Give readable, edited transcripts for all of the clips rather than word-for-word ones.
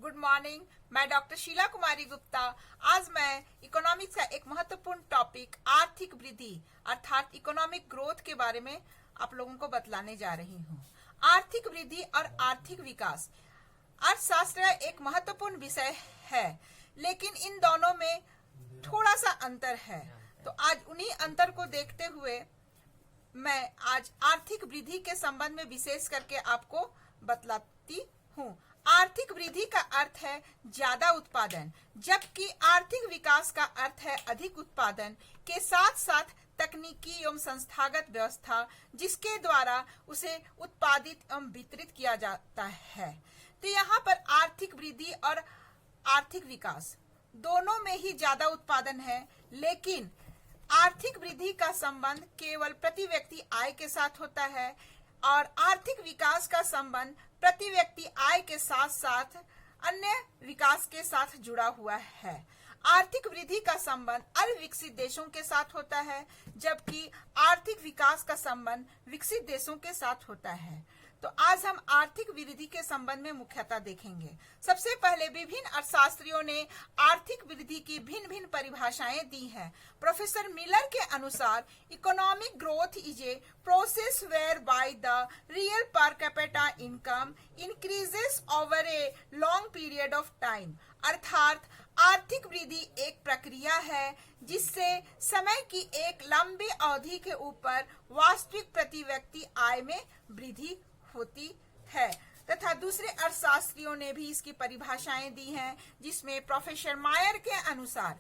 Good morning. मैं doctor Sheela Kumari Gupta. आज मैं इकोनॉमिक्स का एक महत्वपूर्ण टॉपिक आर्थिक वृद्धि अर्थात इकोनॉमिक ग्रोथ के बारे में आप लोगों को बतलाने जा रही हूँ। आर्थिक वृद्धि और आर्थिक विकास अर्थशास्त्र एक महत्वपूर्ण विषय है, लेकिन इन दोनों में थोड़ा सा अंतर है। तो आज उन्हीं अंतर को देखते हुए मैं आज आर्थिक वृद्धि के संबंध में विशेष करके आपको बतलाती हूँ। आर्थिक वृद्धि का अर्थ है ज्यादा उत्पादन, जबकि आर्थिक विकास का अर्थ है अधिक उत्पादन के साथ साथ तकनीकी एवं संस्थागत व्यवस्था जिसके द्वारा उसे उत्पादित एवं वितरित किया जाता है। तो यहाँ पर आर्थिक वृद्धि और आर्थिक विकास दोनों में ही ज्यादा उत्पादन है, लेकिन आर्थिक वृद्धि का संबंध केवल प्रति व्यक्ति आय के साथ होता है और आर्थिक विकास का संबंध प्रति व्यक्ति आय के साथ साथ अन्य विकास के साथ जुड़ा हुआ है। आर्थिक वृद्धि का संबंध अविकसित देशों के साथ होता है, जबकि आर्थिक विकास का संबंध विकसित देशों के साथ होता है। तो आज हम आर्थिक वृद्धि के संबंध में मुख्यतः देखेंगे। सबसे पहले विभिन्न अर्थशास्त्रियों ने आर्थिक वृद्धि की भिन्न भिन्न परिभाषाएं दी हैं। प्रोफेसर मिलर के अनुसार economic growth is a process whereby the real per capita income increases over a long period of time, अर्थात आर्थिक वृद्धि एक प्रक्रिया है जिससे समय की एक लंबी अवधि के ऊपर वास्तविक प्रति व्यक्ति आय में वृद्धि होती है। तथा दूसरे अर्थशास्त्रियों ने भी इसकी परिभाषाएं दी हैं, जिसमें प्रोफेसर मायर के अनुसार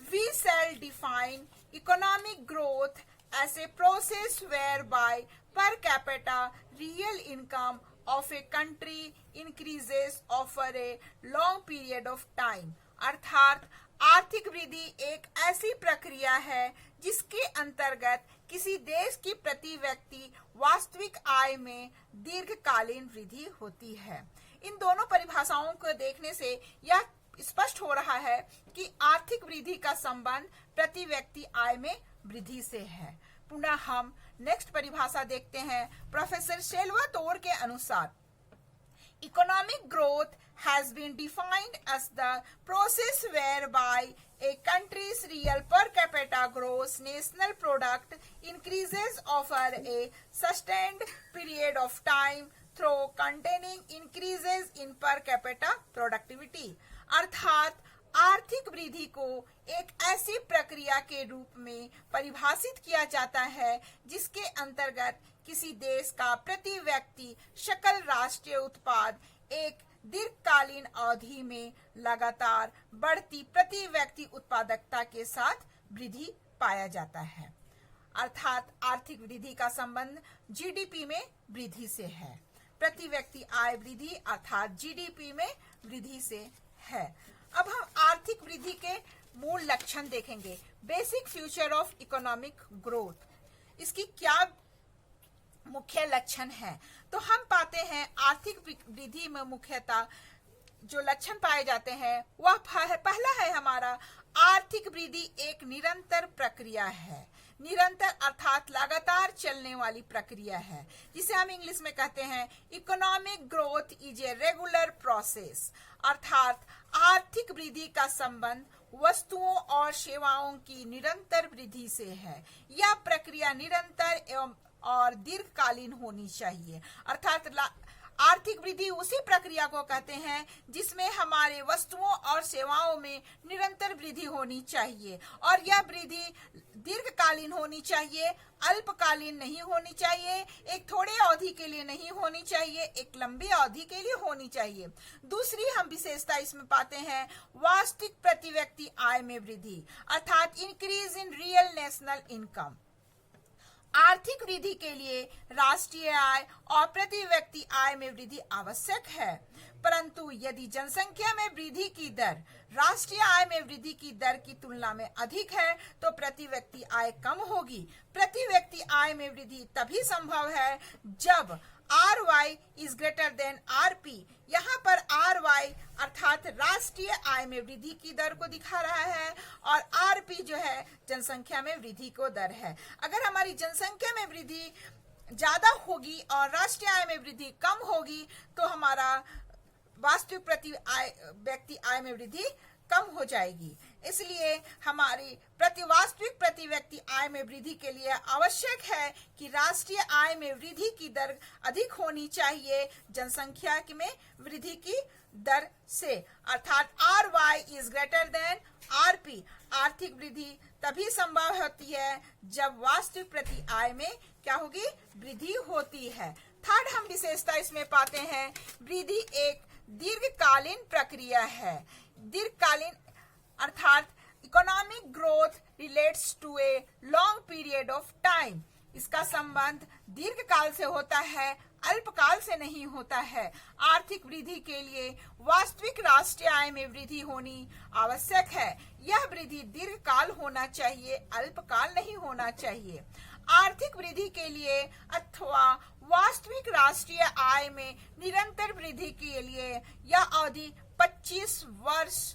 we shall define economic growth as a process whereby per capita real income of a country increases over a long period of time, अर्थात आर्थिक वृद्धि एक ऐसी प्रक्रिया है जिसके अंतर्गत किसी देश की प्रति व्यक्ति वास्तविक आय में दीर्घकालीन वृद्धि होती है। इन दोनों परिभाषाओं को देखने से यह स्पष्ट हो रहा है कि आर्थिक वृद्धि का संबंध प्रति व्यक्ति आय में वृद्धि से है। पुनः हम नेक्स्ट परिभाषा देखते हैं। प्रोफेसर शेल्वातोर के अनुसार economic growth has been defined as the process whereby a country's real per capita gross national product increases over a sustained period of time through containing increases in per capita productivity, अर्थात आर्थिक वृद्धि को एक ऐसी प्रक्रिया के रूप में परिभाषित किया जाता है जिसके अंतर्गत किसी देश का प्रति व्यक्ति सकल राष्ट्रीय उत्पाद एक दीर्घकालीन अवधि में लगातार बढ़ती प्रति व्यक्ति उत्पादकता के साथ वृद्धि पाया जाता है। अर्थात आर्थिक वृद्धि का संबंध जीडीपी में वृद्धि से है। प्रति व्यक्ति आय वृद्धि अर्थात जीडीपी में वृद्धि से है। अब हम आर्थिक वृद्धि के मूल लक्षण देखेंगे। Basic feature of economic growth, इसकी क्या मुख्य लक्षण है। तो हम पाते हैं आर्थिक वृद्धि में मुख्यतः जो लक्षण पाए जाते हैं वह पहला है हमारा आर्थिक वृद्धि एक निरंतर प्रक्रिया है। निरंतर अर्थात लगातार चलने वाली प्रक्रिया है, जिसे हम इंग्लिश में कहते हैं economic growth is a regular process, अर्थात आर्थिक वृद्धि का संबंध वस्तुओं और सेवाओं की निरंतर वृद्धि से है। यह प्रक्रिया निरंतर एवं और दीर्घकालीन होनी चाहिए। अर्थात आर्थिक वृद्धि उसी प्रक्रिया को कहते हैं जिसमें हमारे वस्तुओं और सेवाओं में निरंतर वृद्धि होनी चाहिए, और यह वृद्धि दीर्घकालीन होनी चाहिए, अल्पकालीन नहीं होनी चाहिए, एक थोड़े अवधि के लिए नहीं होनी चाहिए, एक लंबी अवधि के लिए होनी चाहिए। दूसरी हम विशेषता इसमें पाते हैं वास्तविक प्रति व्यक्ति आय में वृद्धि, अर्थात increase in real national income. आर्थिक वृद्धि के लिए राष्ट्रीय आय और प्रति व्यक्ति आय में वृद्धि आवश्यक है, परंतु यदि जनसंख्या में वृद्धि की दर राष्ट्रीय आय में वृद्धि की दर की तुलना में अधिक है तो प्रति व्यक्ति आय कम होगी। प्रति व्यक्ति आय में वृद्धि तभी संभव है जब RY is greater than RP। यहाँ पर RY अर्थात राष्ट्रीय आय में वृद्धि की दर को दिखा रहा है और RP जो है जनसंख्या में वृद्धि को दर है। अगर हमारी जनसंख्या में वृद्धि ज्यादा होगी और राष्ट्रीय आय में वृद्धि कम होगी तो हमारा वास्तविक प्रति व्यक्ति आय में वृद्धि कम हो जाएगी। इसलिए हमारी वास्तविक प्रति व्यक्ति आय में वृद्धि के लिए आवश्यक है कि राष्ट्रीय आय में वृद्धि की दर अधिक होनी चाहिए जनसंख्या में वृद्धि की दर से, अर्थात RY is greater than RP। आर्थिक वृद्धि तभी संभव होती है जब वास्तविक प्रति आय में क्या होगी, वृद्धि होती है। थर्ड हम विशेषता इसमें पाते हैं, वृद्धि एक दीर्घकालीन प्रक्रिया है। दीर्घकालीन अर्थात economic growth relates to a long period of time. इसका संबंध दीर्घकाल से होता है, अल्पकाल से नहीं होता है। आर्थिक वृद्धि के लिए वास्तविक राष्ट्रीय आय में वृद्धि होनी आवश्यक है। यह वृद्धि दीर्घकाल होना चाहिए, अल्पकाल नहीं होना चाहिए। आर्थिक वृद्धि के लिए अथवा वास्तविक राष्ट्रीय आय में निरंतर वृद्धि के लिए यह अवधि 25 वर्ष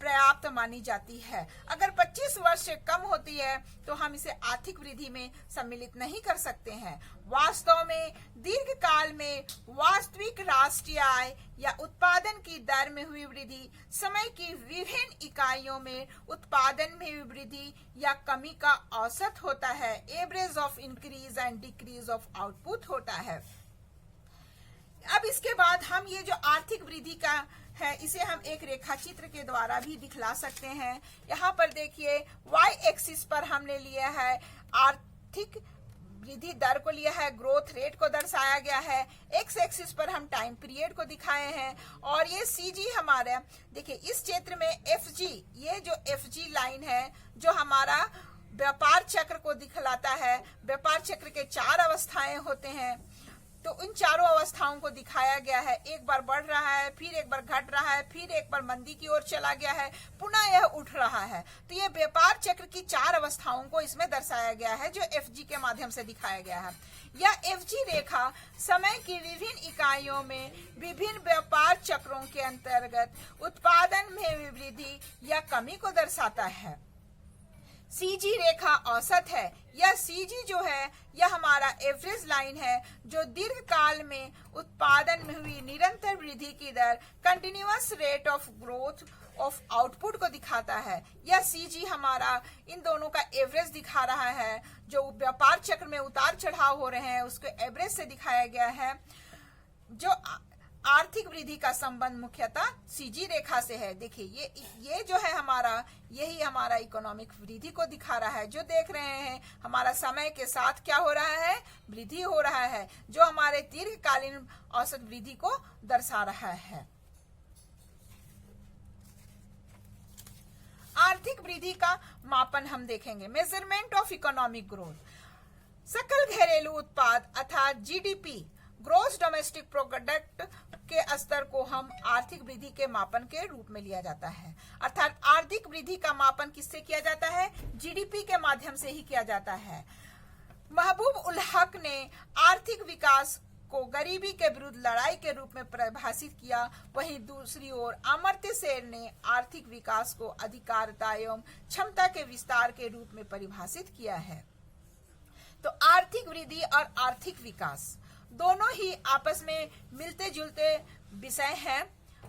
पर्याप्त मानी जाती है। अगर 25 वर्ष से कम होती है तो हम इसे आर्थिक वृद्धि में सम्मिलित नहीं कर सकते हैं। वास्तव में दीर्घकाल में वास्तविक राष्ट्रीय आय या उत्पादन की दर में हुई वृद्धि समय की विभिन्न इकाइयों में उत्पादन में हुई वृद्धि या कमी का औसत होता है। Average of increase and decrease of output होता है। अब इसके बाद हम ये जो आर्थिक वृद्धि का है इसे हम एक रेखा चित्र के द्वारा भी दिखला सकते हैं। यहाँ पर देखिए y एक्सिस पर हमने लिया है आर्थिक वृद्धि दर को लिया है, ग्रोथ रेट को दर्शाया गया है। एक्स एक्सिस पर हम टाइम पीरियड को दिखाए हैं और ये CG हमारे देखिए इस क्षेत्र में FG, ये जो FG लाइन है जो हमारा व्यापार चक्र को दिखलाता है। व्यापार चक्र के 4 अवस्थाएं होते हैं, तो इन चारों अवस्थाओं को दिखाया गया है। एक बार बढ़ रहा है, फिर एक बार घट रहा है, फिर एक बार मंदी की ओर चला गया है, पुनः यह उठ रहा है। तो ये व्यापार चक्र की 4 अवस्थाओं को इसमें दर्शाया गया है जो FG के माध्यम से दिखाया गया है। यह FG रेखा समय की विभिन्न इकाइयों में विभिन्न व्यापार चक्रों के अंतर्गत उत्पादन में वृद्धि या कमी को दर्शाता है। CG रेखा औसत है। यह CG जो है यह हमारा एवरेज लाइन है जो दीर्घकाल में उत्पादन में हुई निरंतर वृद्धि की दर continuous rate of growth of output को दिखाता है। यह CG हमारा इन दोनों का एवरेज दिखा रहा है। जो व्यापार चक्र में उतार चढ़ाव हो रहे हैं उसको एवरेज से दिखाया गया है। जो आर्थिक वृद्धि का संबंध मुख्यतः CG रेखा से है। देखिए ये जो है हमारा, यही हमारा इकोनॉमिक वृद्धि को दिखा रहा है। जो देख रहे हैं हमारा समय के साथ क्या हो रहा है, वृद्धि हो रहा है, जो हमारे दीर्घकालीन औसत वृद्धि को दर्शा रहा है। आर्थिक वृद्धि का मापन हम देखेंगे। Measurement of economic growth. सकल घरेलू उत्पाद अर्थात GDP, ग्रोस डोमेस्टिक प्रोडक्ट के स्तर को हम आर्थिक वृद्धि के मापन के रूप में लिया जाता है। अर्थात आर्थिक वृद्धि का मापन किससे किया जाता है, GDP के माध्यम से ही किया जाता है। महबूब उल हक ने आर्थिक विकास को गरीबी के विरुद्ध लड़ाई के रूप में परिभाषित किया। वहीं दूसरी ओर अमर्त्य सेन ने आर्थिक विकास को अधिकारिता एवं क्षमता के विस्तार के रूप में परिभाषित किया है। तो आर्थिक वृद्धि और आर्थिक विकास दोनों ही आपस में मिलते जुलते विषय हैं।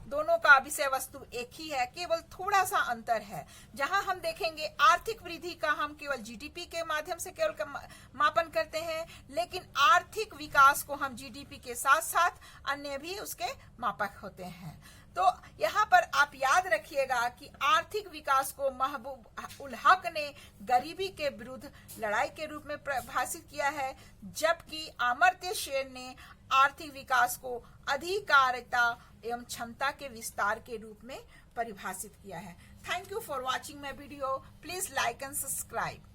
दोनों का विषय वस्तु एक ही है, केवल थोड़ा सा अंतर है। जहां हम देखेंगे आर्थिक वृद्धि का हम केवल GDP के माध्यम से केवल मापन करते हैं, लेकिन आर्थिक विकास को हम GDP के साथ साथ अन्य भी उसके मापक होते हैं। तो यहाँ पर आप याद रखिएगा कि आर्थिक विकास को महबूब उल हक ने गरीबी के विरुद्ध लड़ाई के रूप में परिभाषित किया है, जबकि अमर्त्य सेन ने आर्थिक विकास को अधिकारिता एवं क्षमता के विस्तार के रूप में परिभाषित किया है। Thank you for watching my video. Please like and subscribe.